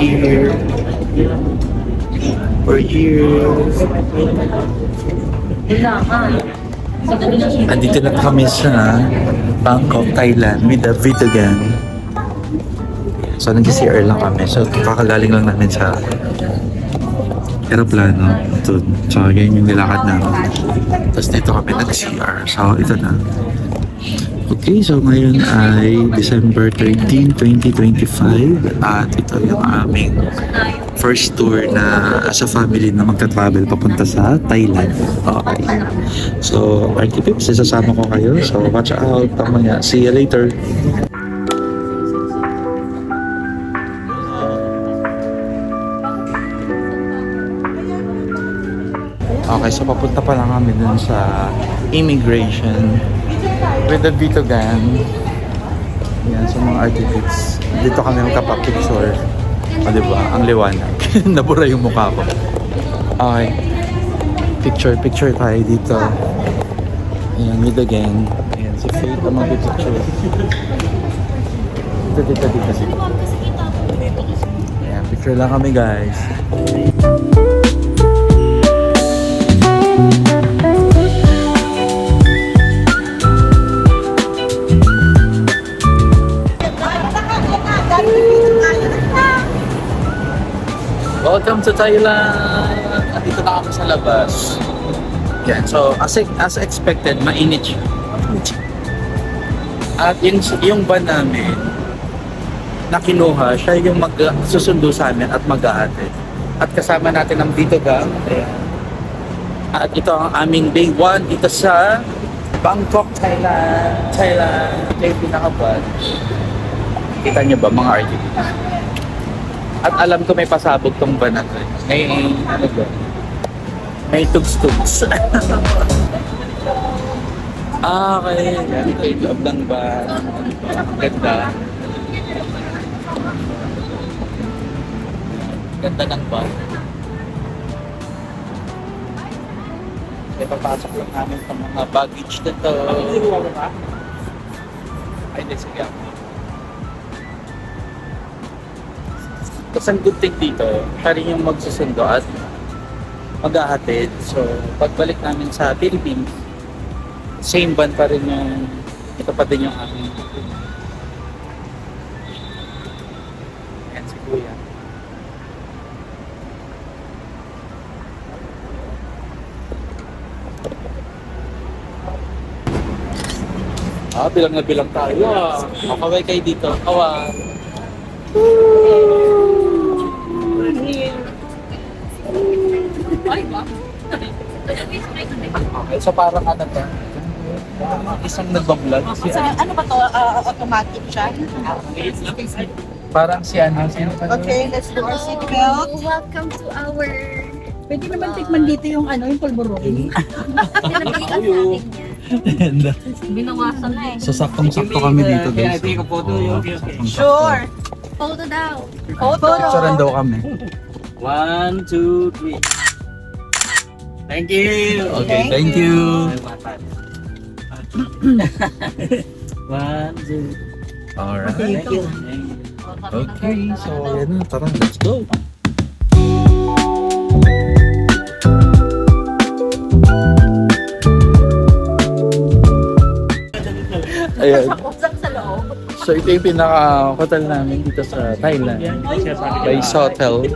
here. We're here. Andito na kami sa Bangkok, Thailand with the Vito Gang. So nag-CR lang kami. So kakagaling lang namin sa aeroplano. Ito. So yan yung nilakad namin. Tapos dito kami nag-CR. So ito na. Okay, so ngayon ay December 13, 2025 at ito yung aming first tour na as a family na magta-travel papunta sa Thailand. Okay. So, Archie Pips, sasama ko kayo. So, watch out. Mamaya. See you later. Okay, so papunta pa lang kami dun sa immigration with the Vito Gang. Yan, sa mga artifacts. Dito kami magkapapicture. O, diba? Ang liwanag. Nabura yung mukha ko. Okay. Picture tayo dito. Ayan, with the gang. Ayan, si Faith ang mag-picture. Dito. Ayan, picture lang kami, guys. Welcome to Thailand! Andito na kami sa labas. Yan. So, as expected, mainit siya. At yung van namin, na kinuha, siya yung susundo sa amin at mag-aatid. At kasama natin ang Vito Gang. At ito ang aming day 1 dito sa Bangkok, Thailand. Ito yung pinaka-van. Kita niyo ba mga artifacts? At alam ko may pasabog tong van na to. May tugs-tugs. Okay. Yan, ito yung loob ng van. Ganda. Ganda ng van. Papasok lang namin sa mga baggage na to. Ay, hindi. Sige ako. Tapos ang good thing dito, siya rin yung magsusundo at mag-ahatid. So, pagbalik namin sa Philippines, same van pa rin yung, ito pa din yung aming. Ayan si Kuya. Bilang na bilang tayo. Makaway kayo dito. Kawan. Okay, so parang ano to? Isang nagbablog. Ano ba to? Automatic siya? Parang si ano? Okay, let's do our seatbelt. Welcome to our... Pwede naman tikman dito yung ano, yung polvoron. Binawasan na eh. So saktong-sakto kami dito guys. Sure. Photo daw. Picturean daw kami. 1, 2, 3. Thank you. Okay, thank you. 1, 2. Alright. Thank you. Okay, so yan na. Tara, let's go. Ayan. Sa loob. So ito yung pinaka-hotel namin dito sa Thailand. Vice Hotel.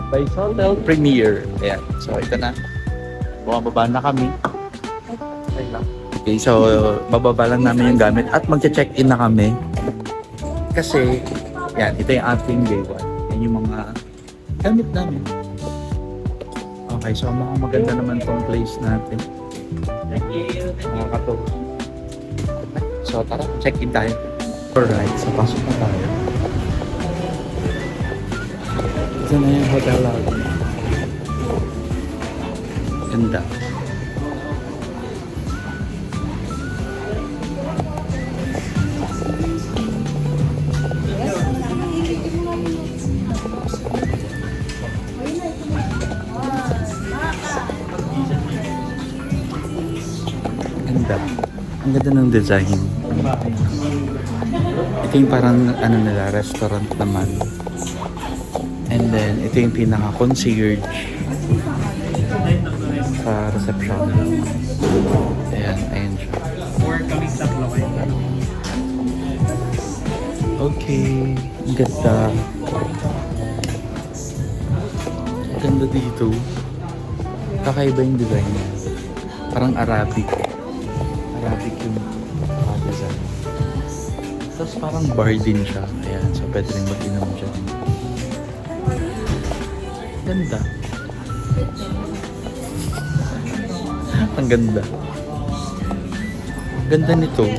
Vice Hotel Premier. Ayan. So ito na. Bumababa na kami. Okay, so bababa lang namin yung gamit at magche-check-in na kami. Kasi, yan, ito yung ating day 1. Yan yung mga gamit namin. Okay, so maganda naman tong place natin. Thank you. Nakakatawa. So tara, check-in tayo. Alright, so pasok na tayo. Ito na yung hotel lobby. Ganda. Ganda. Ang ganda ng design. Ito yung parang ano nila, restaurant naman. And then, ito yung pinaka-concierge sa reception. Ayan, ayan siya. Or kaming tatlo kayo. Okay, ang ganda. Ang ganda dito. Kakaiba yung design niya. Parang Arabic. Arabic yung design. Tapos parang bar din siya. Ayan, so pwede rin mag-inom dyan. Ganda. Ang ganda. Ganda nito.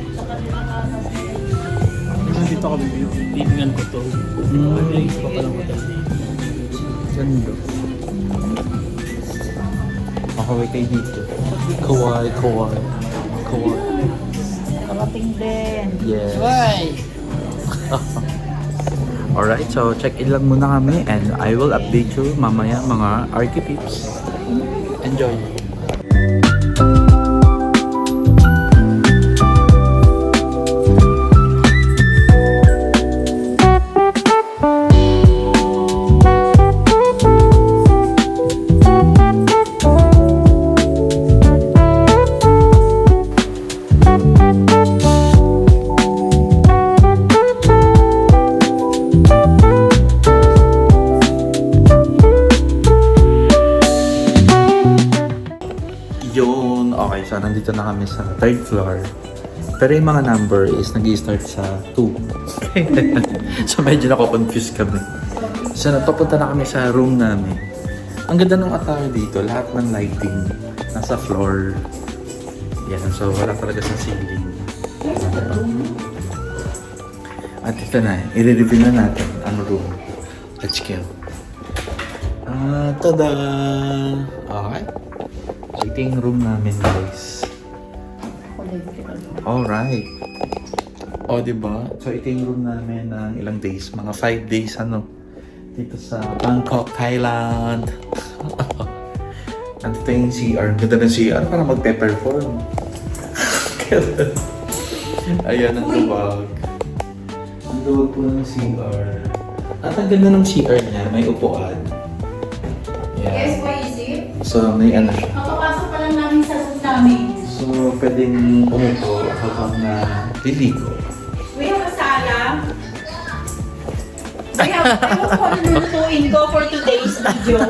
Dito kami, titingnan ko to. May isa pa palang hotel dito. Ganda. Makaway kayo dito. Kawaii, kawaii. Kawaii. Karating din. Yes. Why? Alright, so check-in lang muna kami and I will update you mamaya mga archetypes. Enjoy! Yun, okay, so nandito na kami sa third floor. Pero yung mga number is nag-i-start sa 2. So medyo nako-confuse kami. So napapunta na kami sa room namin. Ang ganda ng attire dito, lahat ng lighting nasa floor. Yan, so wala talaga sa ceiling. At ito na, i-review na natin ang room. Let's go. Tada! Okay. Ito yung room namin, guys. Alright. O, diba? So, ito yung room namin ng ilang days. Mga 5 days, dito sa Bangkok, Thailand. Nandito yung CR. Ganda ng CR. Parang magpe-perform. Ayan ang luwag. Ang luwag po ng CR. At ang ganda ng CR niya, may upuan. Yes, Yan. why is it? So, may ano siya. Kakapasok pa lang namin sa room namin. So, pwedeng umupo habang liligo. We have a sala. I have one lulutuin ko for today's video.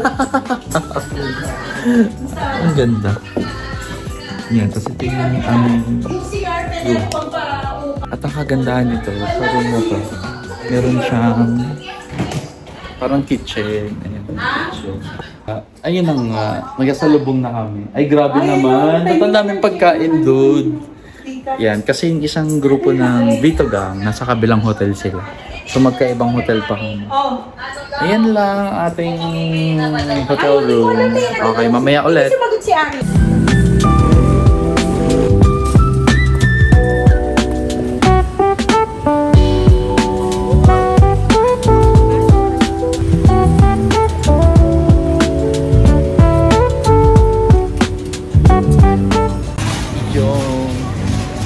Ang ganda. Yan, kasi ito yung aming Yung CR pwede pang pa-upa. at ang kagandahan nito sa room na to, meron siyang parang kitchen. Ayan, kitchen. Ayun ang nagsasalubong na kami. Ay, grabe naman. Ba't ang daming pagkain, dude? Yan, kasi yung isang grupo ng Vito Gang, nasa kabilang hotel sila. So, magkaibang hotel pa kami. Oh. Ayan lang ating hotel room. Okay, mamaya ulit. Sumagot si Ari.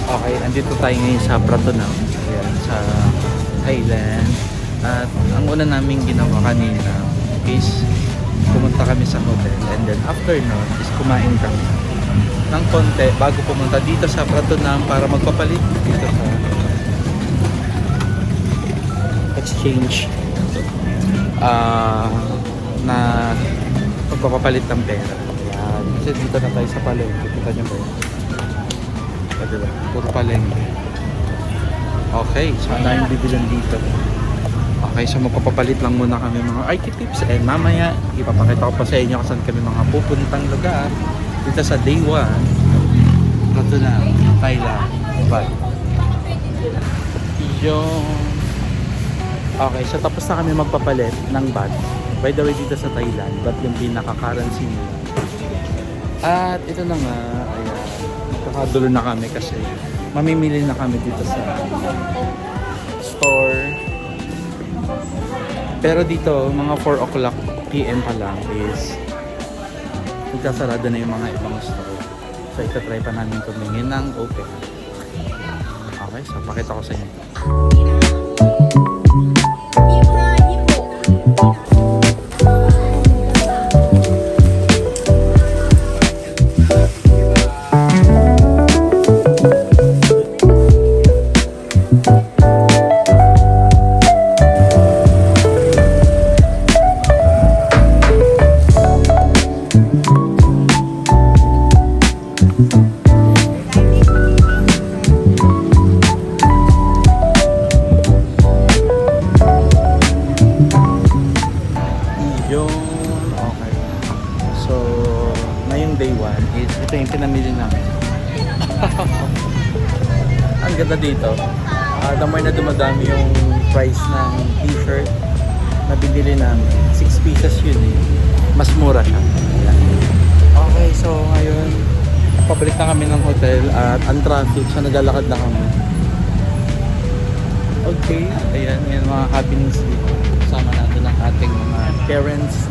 Okay, andito tayo ngayon sa Pratunam, ayan, sa Thailand. At ang una naming ginawa kanina is pumunta kami sa hotel and then after nun is kumain kami ng konti bago pumunta dito sa Pratunam para magpapalit dito sa exchange na pagpapalit ng pera. Ayan, kasi dito na tayo sa palengke. Kita nyo ba yun? Diba? Puro palengke. Okay, so ano yung bibilan dito? Okay, so magpapapalit lang muna kami mga archetypes and mamaya ipapakita ko pa sa inyo kung saan kami mga pupuntang lugar dito sa day 1. Ito na, Thailand. Bye. Yung... Okay, so tapos na kami magpapalit ng baht. By the way, dito sa Thailand, baht yung pinaka-currency nila. At ito na nga, ayan. Kakadulo na kami kasi mamimili na kami dito sa store. Pero dito, mga 4 o'clock PM pa lang is nagkasarado na yung mga ibang store. So, itatry pa namin tumingin ng open. Okay, so pakita ko sa inyo. Yung, okay. So, ngayong day 1 is ito yung pinamili namin. Ang ganda dito. The more na dumadami yung price ng t-shirt na binili namin. 6 pieces yun eh. Mas mura siya. Ayan. Okay, so ngayon, pabalik na kami ng hotel at ang traffic, so naglalakad na kami. Okay, ayan, ayan mga happenings dito. Kasama natin ang ating mga parents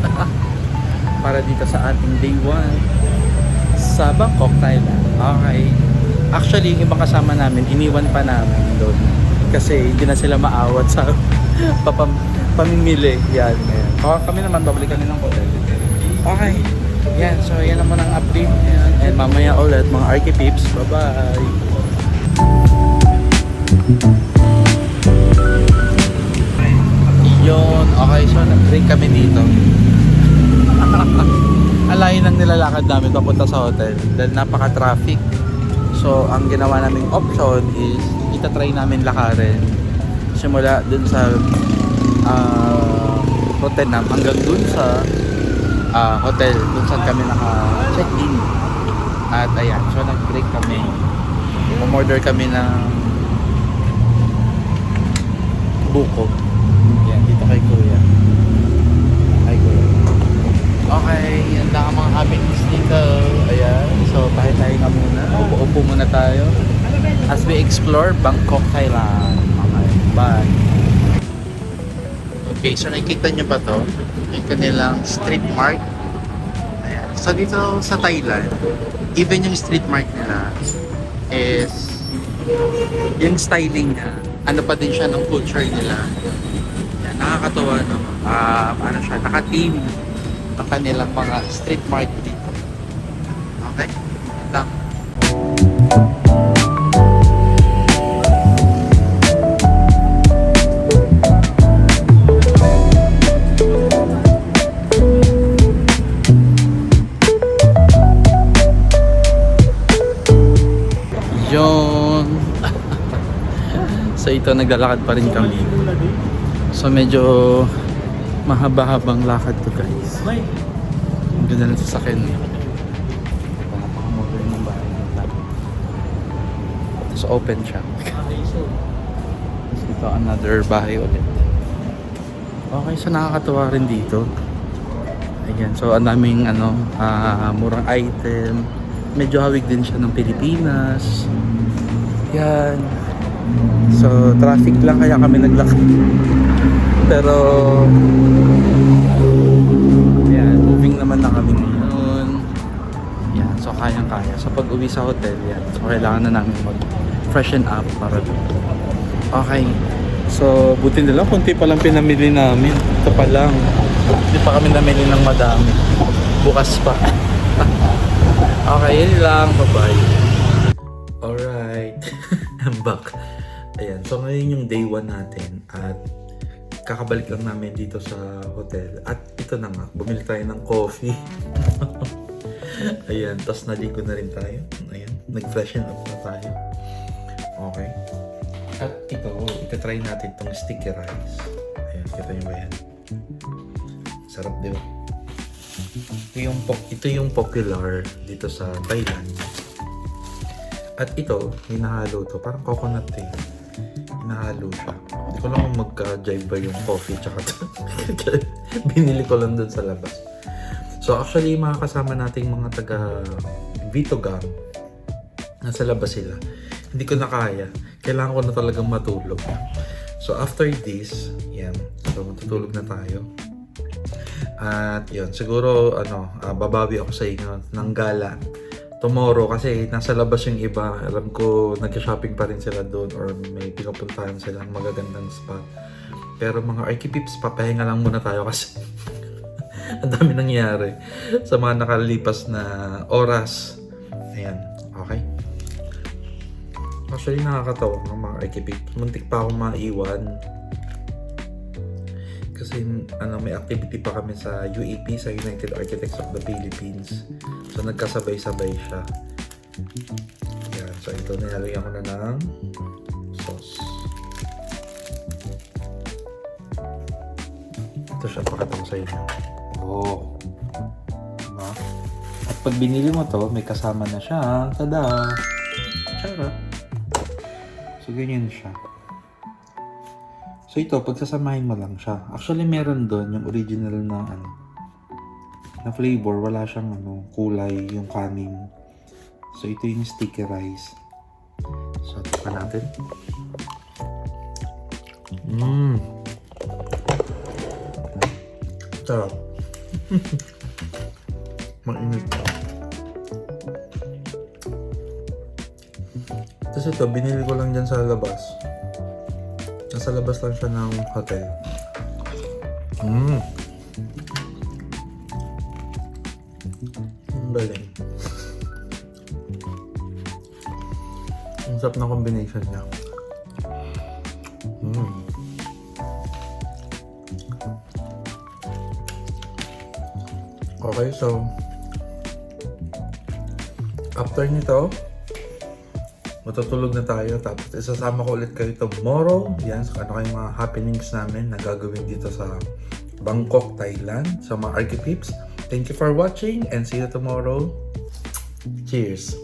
para dito sa ating day 1 sa Bangkok, Thailand. Okay. Actually, yung ibang kasama namin, iniwan pa namin doon kasi hindi na sila maawat sa pamimili. Yan, ayan. Kami naman, babalik kami ng hotel. Okay. Yan, so yan naman ang update. Yan. And mamaya ulit, mga Arky Peeps. Bye-bye! Yun, okay, so nag-break kami dito. Alayin ng nilalakad namin papunta sa hotel dahil napaka-traffic. So, ang ginawa naming option is itatry namin lakarin simula dun sa Rotterdam hanggang dun sa hotel kung saan kami naka-check-in. At ayan, so nag-break kami. Umorder kami ng buko. Yan, dito kay Kuya. Hi Kuya. Okay, yan lang ang mga happenings dito. Ayan, so tayo nga muna. Upo-upo muna tayo as we explore Bangkok, Thailand. Okay, bye. Okay, so nakikita nyo ba to? Yung kanilang street mart. Ayan. So dito sa Thailand, even yung street mart nila is yung styling niya, ano pa din siya ng culture nila. Yan, nakakatawa no? Ano siya, naka-team ang kanilang mga street mart dito. Okay? Lang. Yun. So ito, naglalakad pa rin kami. So medyo mahaba-habang lakad to guys. Ang ganda ng sasakyan. Napaka-modern ng bahay. Tapos open siya. Tapos ito another bahay ulit. Okay, so nakakatuwa rin dito. Ayan, so ang daming murang item. Medyo hawig din siya ng Pilipinas. Yan. So, traffic lang kaya kami naglakad. Pero, yan, moving naman na kami ngayon. Yan, so kayang-kaya. So, pag uwi sa hotel, yan. So, kailangan na namin mag-freshen up para doon. Okay. So, buti na lang, kunti pa lang pinamili namin. Ito pa lang. Hindi pa kami namili ng madami. Bukas pa. Okay, yun lang. Bye-bye. Alright. I'm back. Ayan. So, ngayon yung day 1 natin. At kakabalik lang namin dito sa hotel. At ito na nga. Bumili tayo ng coffee. Ayan. Tapos naligo na rin tayo. Ayan. Nag-freshen up na tayo. Okay. At ito try natin tong sticky rice. Ayan. Kita nyo ba yan? Sarap, di ba? Ito yung popular dito sa Thailand. At ito, hinahalo to. Parang coconut eh. Hinahalo siya. Hindi ko lang kung magka-jive ba yung coffee tsaka to. Binili ko lang dun sa labas. So actually, mga kasama nating mga taga Vitogang, nasa labas sila. Hindi ko na kaya. Kailangan ko na talagang matulog. So after this, yan. So matutulog na tayo. At yun, siguro babawi ako sa inyo ng gala tomorrow kasi nasa labas yung iba. Alam ko nag-shopping pa rin sila doon or may pinupuntahan silang magagandang spot. Pero mga Arky Peeps, papahinga lang muna tayo kasi ang dami nangyari sa mga nakalipas na oras. Ayan, okay. Actually nakakatawa ng mga Arky Peeps. Muntik pa akong maiwan. Kasi may activity pa kami sa UAP, sa United Architects of the Philippines. So nagkasabay-sabay siya. Yan. So, ito nilalagyan ko na ng sauce. Ito siya, pakita ko sa inyo. Oh. Diba? At pag binili mo to, may kasama na siya. Tada! Charot! So, ganyan siya. So, ito, pagsasamahin mo lang siya. Actually, meron doon yung original na na flavor. Wala siyang kulay, yung kanin. So, ito yung sticky rice. So, tika natin. Sarap. Mainit. Tapos ito, binili ko lang dyan sa labas. Nasa labas lang siya ng hotel. Ang galing. Ang sarap na combination niya. Okay, so after nito, matutulog na tayo. Tapos isasama ko ulit kayo tomorrow. Yan, so ano kayong mga happenings namin na gagawin dito sa Bangkok, Thailand. So mga Archipeeps, thank you for watching and see you tomorrow. Cheers!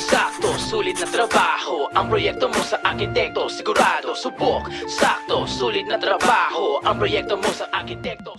Sakto, sulit na trabaho. Ang proyekto mo sa arkitekto, sigurado, subok. Sakto, sulit na trabaho. Ang proyekto mo sa arkitekto.